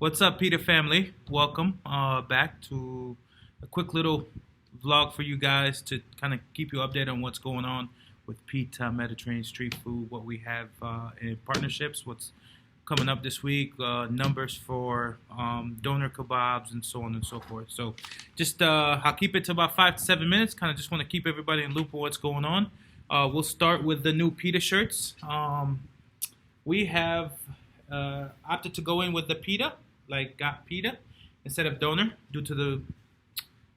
What's up, Pita family? Welcome back to a quick little vlog for you guys to kind of keep you updated on what's going on with Pita Mediterranean Street Food, what we have in partnerships, what's coming up this week, numbers for donor kebabs, and so on and so forth. So just I'll keep it to about 5 to 7 minutes. Kind of just want to keep everybody in loop of what's going on. We'll start with the new Pita shirts. We have opted to go in with the Pita, like got Pita instead of donor, due to the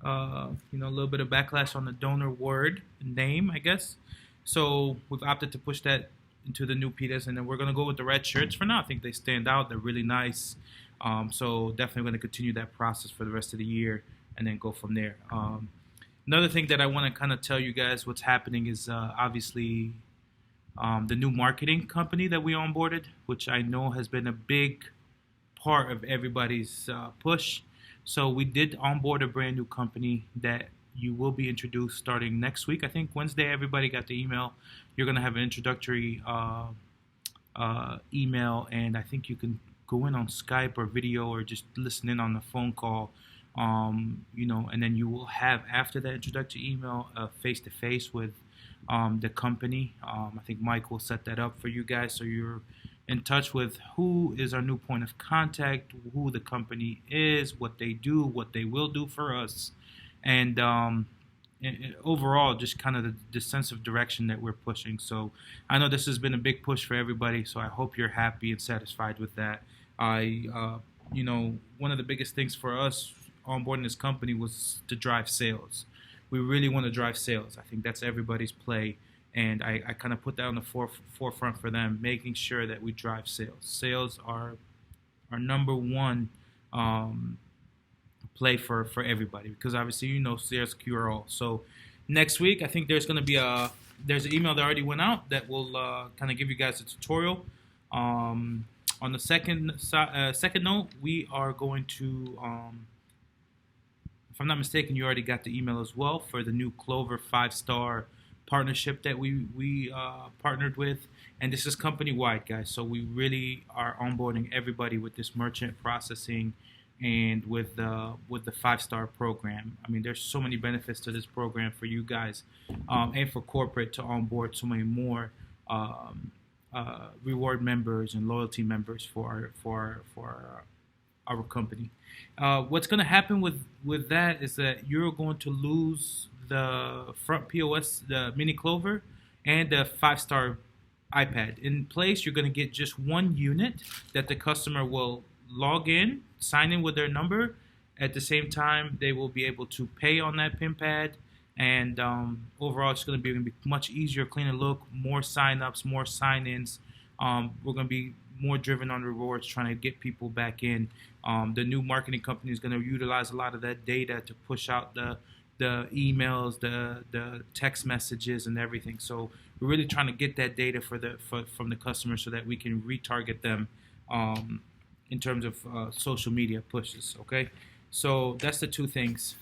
a little bit of backlash on the donor word name, I guess. So we've opted to push that into the new Pitas, and then we're gonna go with the red shirts for now. I think they stand out; they're really nice. So definitely going to continue that process for the rest of the year, and then go from there. Another thing that I want to kind of tell you guys what's happening is obviously the new marketing company that we onboarded, which I know has been a big part of everybody's push. So we did onboard a brand new company that you will be introduced starting next week. I think Wednesday everybody got the email. You're going to have an introductory email, and I think you can go in on Skype or video or just listen in on the phone call. And then you will have, after that introductory email, a face-to-face with the company. I think Mike will set that up for you guys, so you're in touch with who is our new point of contact, who the company is, what they do, what they will do for us, and overall just kind of the sense of direction that we're pushing. So I know this has been a big push for everybody, so I hope you're happy and satisfied with that. One of the biggest things for us onboarding this company was to drive sales. We really want to drive sales. I think that's everybody's play. And I kind of put that on the forefront for them, making sure that we drive sales. Sales are our number one play for everybody, because obviously sales cure all. So next week, I think there's going to be there's an email that already went out that will kind of give you guys a tutorial. On the second note, we are going to, if I'm not mistaken, you already got the email as well for the new Clover 5-star partnership that we partnered with, and this is company wide, guys. So we really are onboarding everybody with this merchant processing and with the 5-star program. I mean, there's so many benefits to this program for you guys, and for corporate to onboard so many more reward members and loyalty members for our company. What's going to happen with that is that you're going to lose the front POS, the mini Clover, and the 5-star iPad. In place, you're going to get just one unit that the customer will log in, sign in with their number. At the same time, they will be able to pay on that PIN pad, and overall, it's going to be much easier, cleaner look, more sign-ups, more sign-ins. We're going to be more driven on rewards, trying to get people back in. The new marketing company is going to utilize a lot of that data to push out the emails, the text messages, and everything. So we're really trying to get that data from the customer so that we can retarget them in terms of social media pushes. Okay, so that's the two things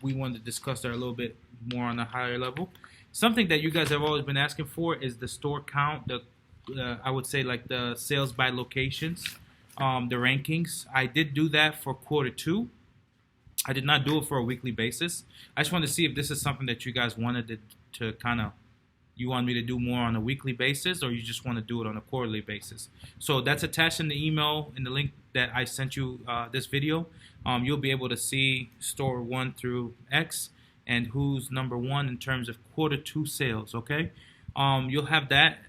we wanted to discuss there a little bit more on a higher level. Something that you guys have always been asking for is the store count. I would say like the sales by locations, the rankings. I did do that for Q2. I did not do it for a weekly basis. I just wanted to see if this is something that you guys wanted to kind of, you want me to do more on a weekly basis, or you just want to do it on a quarterly basis. So that's attached in the email, in the link that I sent you this video. You'll be able to see store 1 through X and who's number 1 in terms of Q2 sales, okay? You'll have that.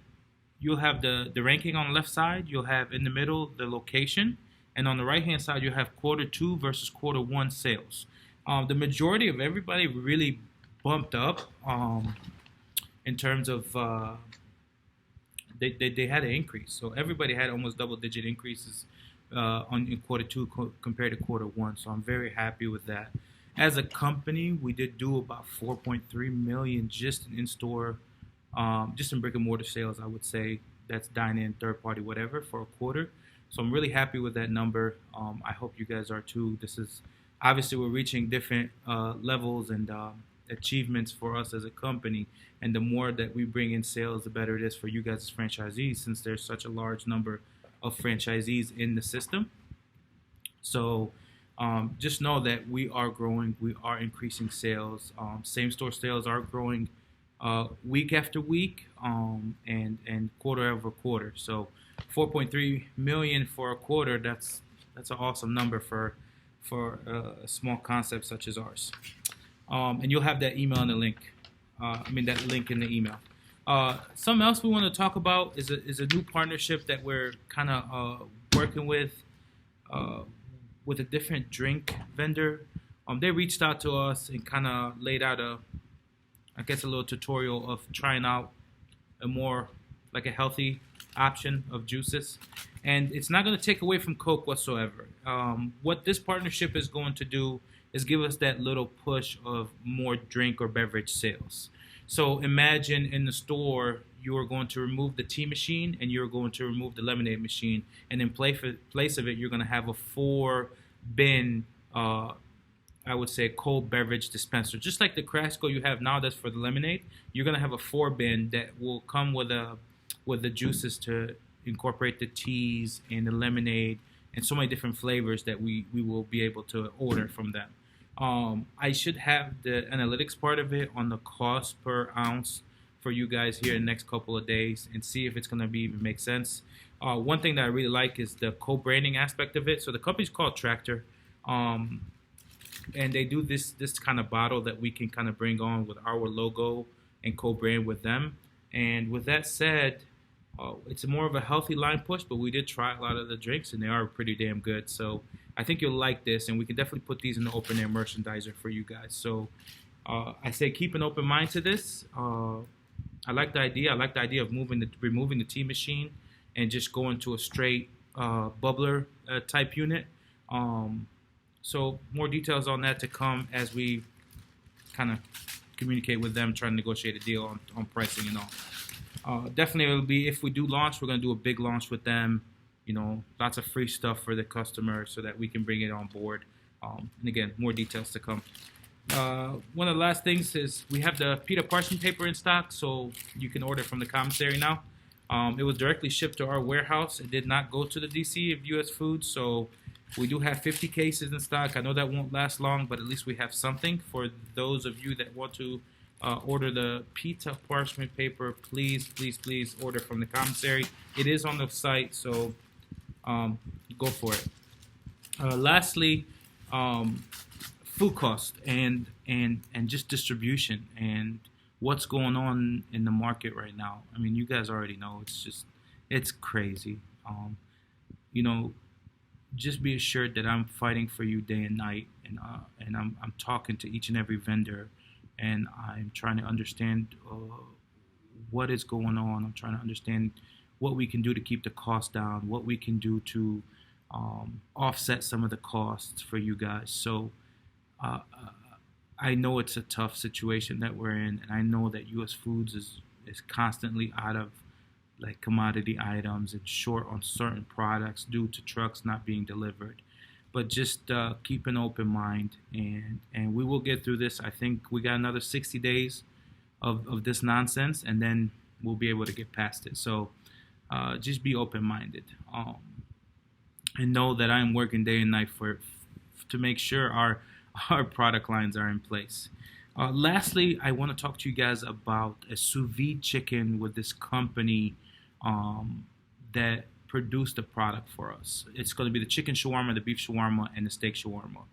You'll have the ranking on the left side. You'll have in the middle the location. And on the right-hand side, you have Q2 versus Q1 sales. The majority of everybody really bumped up in terms of they had an increase. So everybody had almost double-digit increases in Q2 compared to Q1. So I'm very happy with that. As a company, we did do about 4.3 million just in-store, just in brick-and-mortar sales, I would say. That's dine-in, third-party, whatever, for a quarter. So I'm really happy with that number. I hope you guys are too. This is obviously we're reaching different levels and achievements for us as a company. And the more that we bring in sales, the better it is for you guys as franchisees, since there's such a large number of franchisees in the system. So just know that we are growing, we are increasing sales. Same store sales are growing week after week, and quarter over quarter. So 4.3 million for a quarter. That's an awesome number for a small concept such as ours. And you'll have that email in the link. That link in the email. Something else we want to talk about is a new partnership that we're kind of working uh, with a different drink vendor. They reached out to us and kind of laid out a little tutorial of trying out a more like a healthy option of juices, and it's not going to take away from Coke whatsoever. What this partnership is going to do is give us that little push of more drink or beverage sales. So imagine in the store you are going to remove the tea machine and you're going to remove the lemonade machine, and in place of it you're going to have a 4 bin I would say cold beverage dispenser, just like the Crassco you have now. That's for the lemonade. You're gonna have a 4 bin that will come with the juices to incorporate the teas and the lemonade and so many different flavors that we will be able to order from them. I should have the analytics part of it on the cost per ounce for you guys here in the next couple of days and see if it's gonna be even make sense. One thing that I really like is the co-branding aspect of it. So the company's called Tractor. And they do this kind of bottle that we can kind of bring on with our logo and co-brand with them. And with that said, it's more of a healthy line push, but we did try a lot of the drinks and they are pretty damn good. So I think you'll like this, and we can definitely put these in the open air merchandiser for you guys. So I say keep an open mind to this. I like the idea. I like the idea of removing the tea machine and just going to a straight bubbler type unit. So more details on that to come as we kind of communicate with them, trying to negotiate a deal on pricing and all. Definitely it'll be, if we do launch, we're going to do a big launch with them. Lots of free stuff for the customer so that we can bring it on board. And again, more details to come. One of the last things is we have the Pita parchment paper in stock, so you can order from the commissary now. It was directly shipped to our warehouse. It did not go to the DC of U.S. Foods, so we do have 50 cases in stock. I know that won't last long, but at least we have something for those of you that want to order the Pita parchment paper. Please, please, please order from the commissary. It is on the site, so go for it. Lastly, food cost and just distribution and what's going on in the market right now. I mean, you guys already know it's crazy. Just be assured that I'm fighting for you day and night, and I'm talking to each and every vendor, and I'm trying to understand what is going on. I'm trying to understand what we can do to keep the cost down, what we can do to offset some of the costs for you guys. So I know it's a tough situation that we're in, and I know that U.S. Foods is constantly out of like commodity items and short on certain products due to trucks not being delivered. But just keep an open mind, and we will get through this. I think we got another 60 days of this nonsense, and then we'll be able to get past it. So just be open-minded, and know that I'm working day and night to make sure our product lines are in place. Lastly, I want to talk to you guys about a sous vide chicken with this company that produced the product for us. It's going to be the chicken shawarma, the beef shawarma, and the steak shawarma.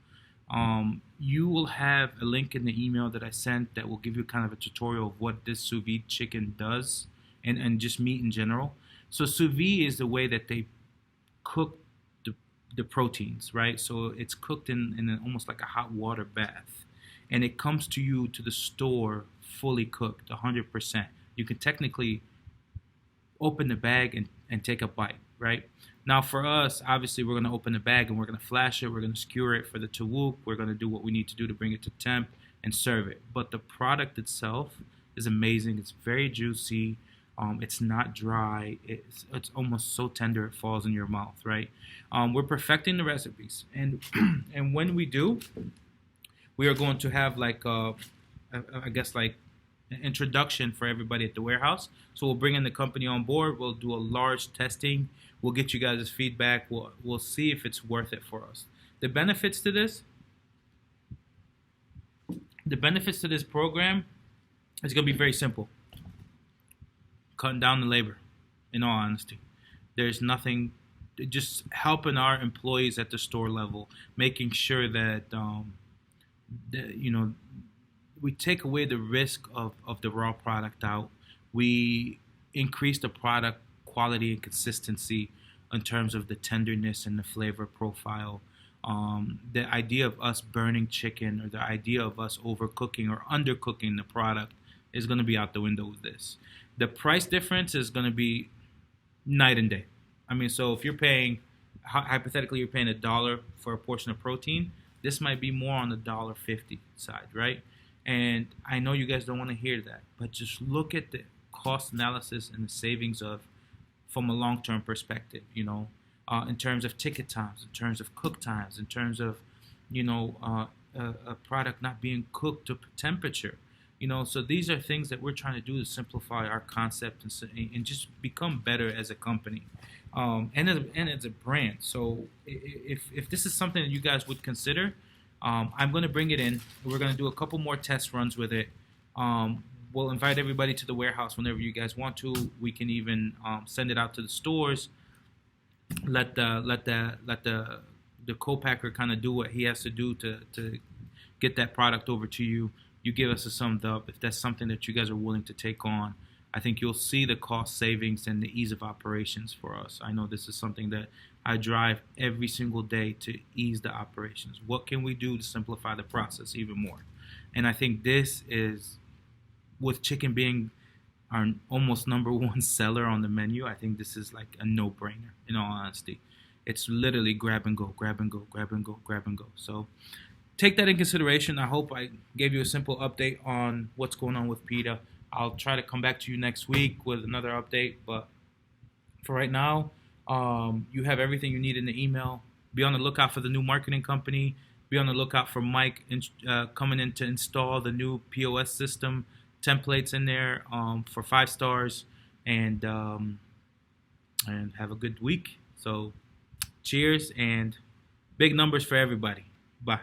You will have a link in the email that I sent that will give you kind of a tutorial of what this sous vide chicken does and just meat in general. So sous vide is the way that they cook the proteins, right? So it's cooked in almost like a hot water bath. And it comes to you to the store fully cooked, 100%. You can technically open the bag and take a bite, right? Now for us, obviously we're going to open the bag and we're going to flash it. We're going to skewer it for the tawuk. We're going to do what we need to do to bring it to temp and serve it. But the product itself is amazing. It's very juicy. It's not dry. It's almost so tender it falls in your mouth, right? We're perfecting the recipes. And and when we do, we are going to have like I guess like an introduction for everybody at the warehouse. So we'll bring in the company on board. We'll do a large testing. We'll get you guys' feedback. We'll see if it's worth it for us. The benefits to this, the benefits to this program is going to be very simple. Cutting down the labor, in all honesty. There's nothing, just helping our employees at the store level, making sure that, you know, we take away the risk of the raw product out. We increase the product quality and consistency in terms of the tenderness and the flavor profile. The idea of us burning chicken or the idea of us overcooking or undercooking the product is going to be out the window with this. The price difference is going to be night and day. I mean, so if you're paying, hypothetically, you're paying $1 for a portion of protein, this might be more on the $1.50 side, right? And I know you guys don't want to hear that, but just look at the cost analysis and the savings of from a long-term perspective, in terms of ticket times, in terms of cook times, in terms of, a product not being cooked to temperature. So these are things that we're trying to do to simplify our concept and just become better as a company, and as a brand. So if this is something that you guys would consider, I'm going to bring it in. We're going to do a couple more test runs with it. We'll invite everybody to the warehouse whenever you guys want to. We can even send it out to the stores. Let the co-packer kind of do what he has to do to get that product over to you. You give us a thumbs up if that's something that you guys are willing to take on. I think you'll see the cost savings and the ease of operations for us. I know this is something that I drive every single day to ease the operations. What can we do to simplify the process even more? And I think this is, with chicken being our almost number one seller on the menu, I think this is like a no-brainer, in all honesty. It's literally grab and go, grab and go, grab and go, grab and go. So take that in consideration. I hope I gave you a simple update on what's going on with Pita. I'll try to come back to you next week with another update, but for right now, you have everything you need in the email. Be on the lookout for the new marketing company. Be on the lookout for Mike coming in to install the new POS system templates in there for 5 stars, and have a good week. So cheers and big numbers for everybody. Bye.